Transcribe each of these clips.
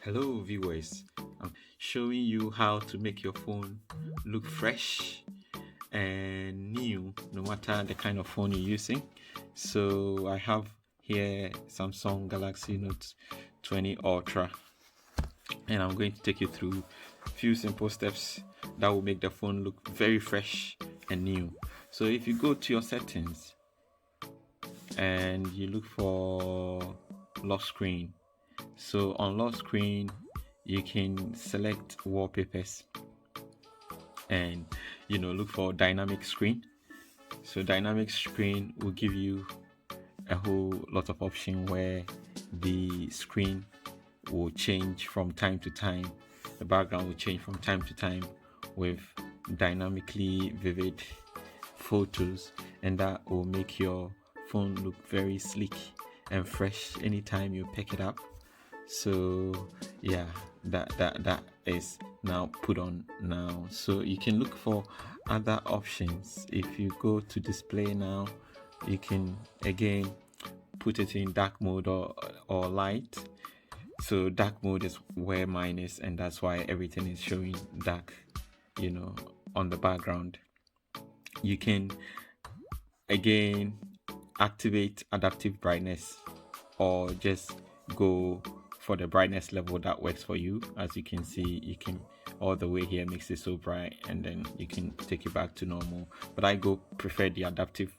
Hello viewers, I'm showing you how to make your phone look fresh and new no matter the kind of phone you're using. So I have here Samsung Galaxy Note 20 Ultra, and I'm going to take you through a few simple steps that will make the phone look very fresh and new. So if you go to your settings and you look for lock screen, so on lock screen you can select wallpapers and look for dynamic screen. So dynamic screen will give you a whole lot of option where the screen will change from time to time, the background will change from time to time with dynamically vivid photos, and that will make your phone look very sleek and fresh anytime you pick it up. So yeah, that is now put on now. So you can look for other options. If you go to display now, you can again put it in dark mode or light. So dark mode is where mine is, and that's why everything is showing dark on the background. You can again activate adaptive brightness or just go for the brightness level that works for you. As you can see, you can all the way here makes it so bright, and then you can take it back to normal, but I prefer the adaptive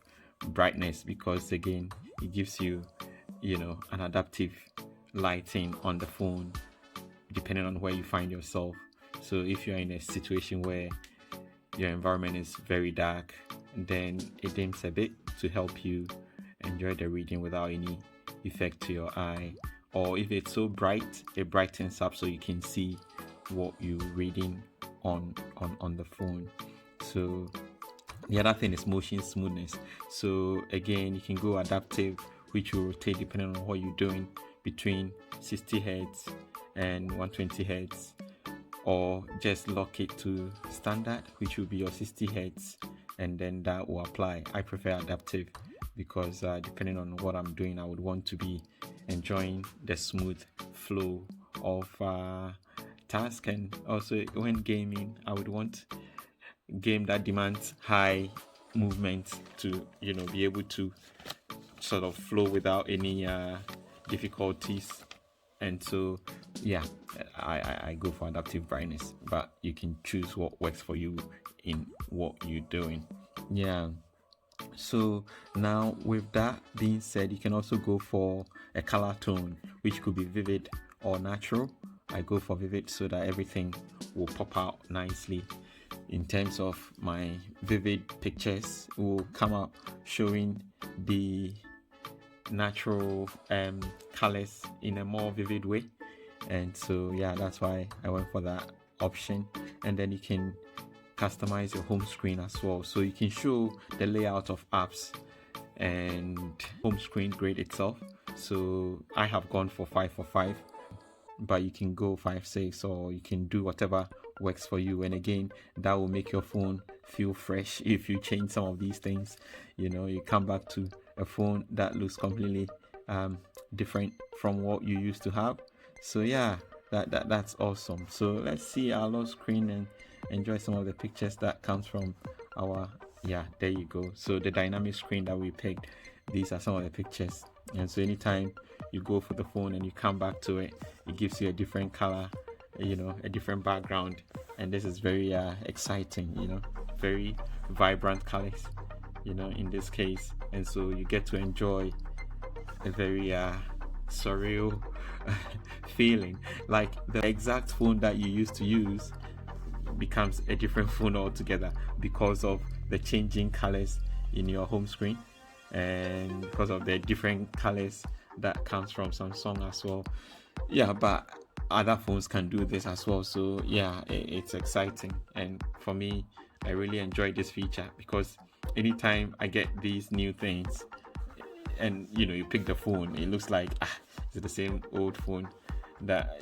brightness because again it gives you an adaptive lighting on the phone depending on where you find yourself. So if you're in a situation where your environment is very dark, then it dims a bit to help you enjoy the reading without any effect to your eye. Or if it's so bright, it brightens up so you can see what you're reading on the phone. So the other thing is motion smoothness. So again, you can go adaptive, which will rotate depending on what you're doing between 60 hertz and 120 hertz, or just lock it to standard, which will be your 60 hertz, and then that will apply. I prefer adaptive because depending on what I'm doing, I would want to be enjoying the smooth flow of task. And also when gaming, I would want game that demands high movement to be able to sort of flow without any difficulties. And so yeah, I go for adaptive brightness, but you can choose what works for you in what you're doing. Yeah. So now with that being said, you can also go for a color tone, which could be vivid or natural. I go for vivid so that everything will pop out nicely. In terms of my vivid pictures, will come up showing the natural colors in a more vivid way. And so yeah, that's why I went for that option. And then you can customize your home screen as well, so you can show the layout of apps and home screen grid itself. So I have gone for 5 for 5, but you can go 5 6, or you can do whatever works for you. And again, that will make your phone feel fresh. If you change some of these things, you come back to a phone that looks completely different from what you used to have. So yeah, that's awesome. So let's see our lock screen and enjoy some of the pictures that comes from our there you go. So the dynamic screen that we picked, these are some of the pictures. And so anytime you go for the phone and you come back to it, it gives you a different color, a different background. And this is very exciting, very vibrant colors, in this case. And so you get to enjoy a very surreal feeling, like the exact phone that you used to use becomes a different phone altogether because of the changing colors in your home screen, and because of the different colors that comes from Samsung as well. Yeah, but other phones can do this as well. So yeah, it's exciting. And for me, I really enjoy this feature because anytime I get these new things and you pick the phone, it looks like it's the same old phone that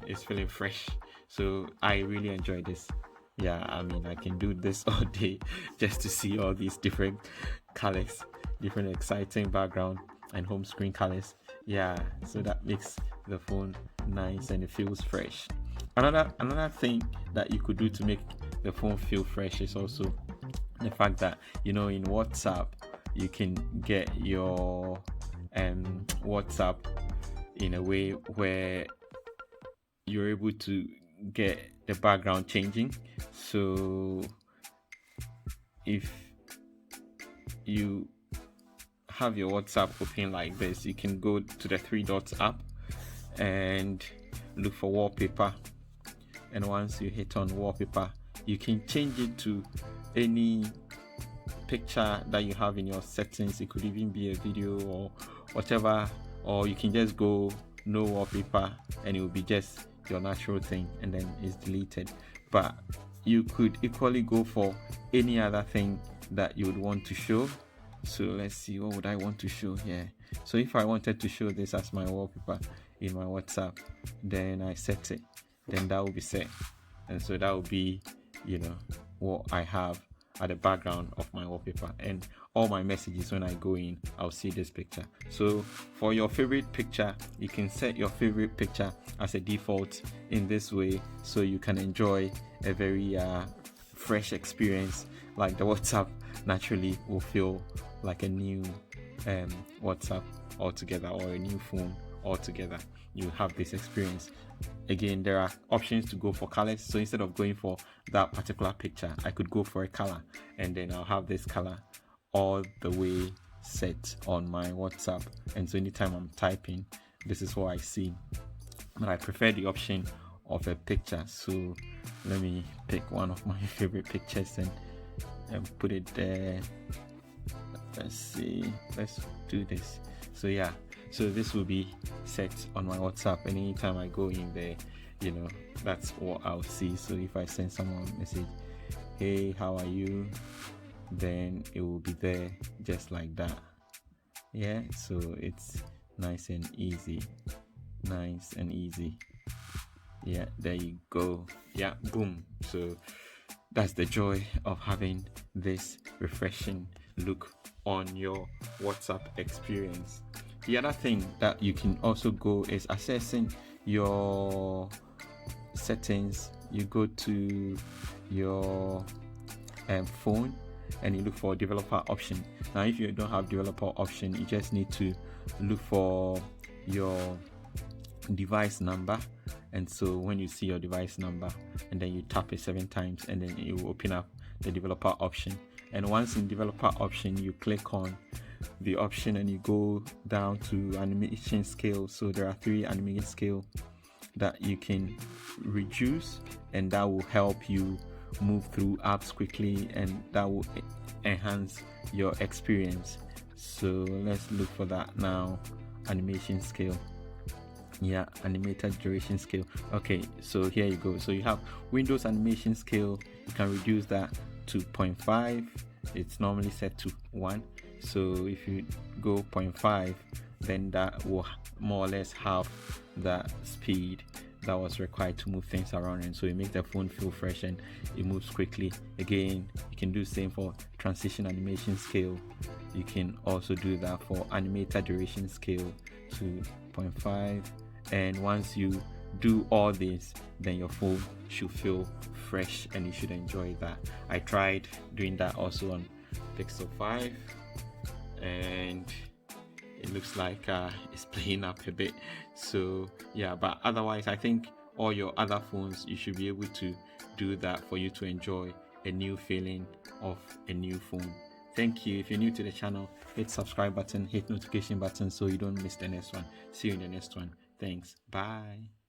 is feeling fresh. So I really enjoy this. Yeah, I mean, I can do this all day just to see all these different colors, different exciting background and home screen colors. Yeah, so that makes the phone nice and it feels fresh. Another thing that you could do to make the phone feel fresh is also the fact that, in WhatsApp you can get your WhatsApp in a way where you're able to get the background changing. So if you have your WhatsApp open like this, you can go to the three dots app and look for wallpaper, and once you hit on wallpaper, you can change it to any picture that you have in your settings. It could even be a video or whatever, or you can just go no wallpaper and it will be just your natural thing, and then it's deleted. But you could equally go for any other thing that you would want to show. So let's see, what would I want to show here? So if I wanted to show this as my wallpaper in my WhatsApp, then I set it, then that will be set, and so that will be what I have at the background of my wallpaper, and all my messages, when I go in, I'll see this picture. So for your favorite picture, you can set your favorite picture as a default in this way, so you can enjoy a very fresh experience. Like the WhatsApp naturally will feel like a new WhatsApp altogether, or a new phone altogether. You have this experience. Again, there are options to go for colors. So instead of going for that particular picture, I could go for a color, and then I'll have this color all the way set on my WhatsApp. And so anytime I'm typing, this is what I see. But I prefer the option of a picture. So let me pick one of my favorite pictures and put it there. Let's see, let's do this. So yeah, so this will be set on my WhatsApp, and anytime I go in there, that's what I'll see. So if I send someone a message, hey, how are you, then it will be there just like that. Yeah, so it's nice and easy. Yeah, there you go. Yeah, boom. So that's the joy of having this refreshing look on your WhatsApp experience. The other thing that you can also go is assessing your settings. You go to your phone and you look for developer option. Now if you don't have developer option, you just need to look for your device number, and so when you see your device number, and then you tap it 7 times, and then it will open up the developer option. And once in developer option, you click on the option and you go down to animation scale. So there are 3 animation scale that you can reduce, and that will help you move through apps quickly, and that will enhance your experience. So let's look for that now. Animation scale. Yeah, animated duration scale. Okay, so here you go. So you have Windows animation scale. You can reduce that to 0.5. It's normally set to 1. So if you go 0.5, then that will more or less have that speed that was required to move things around, and so it makes the phone feel fresh and it moves quickly. Again, you can do the same for transition animation scale. You can also do that for animated duration scale to 0.5, and once you do all this, then your phone should feel fresh and you should enjoy that. I tried doing that also on Pixel 5, and it looks like it's playing up a bit. So yeah, but otherwise I think all your other phones, you should be able to do that for you to enjoy a new feeling of a new phone. Thank you. If you're new to the channel, hit subscribe button, hit notification button so you don't miss the next one. See you in the next one. Thanks. Bye.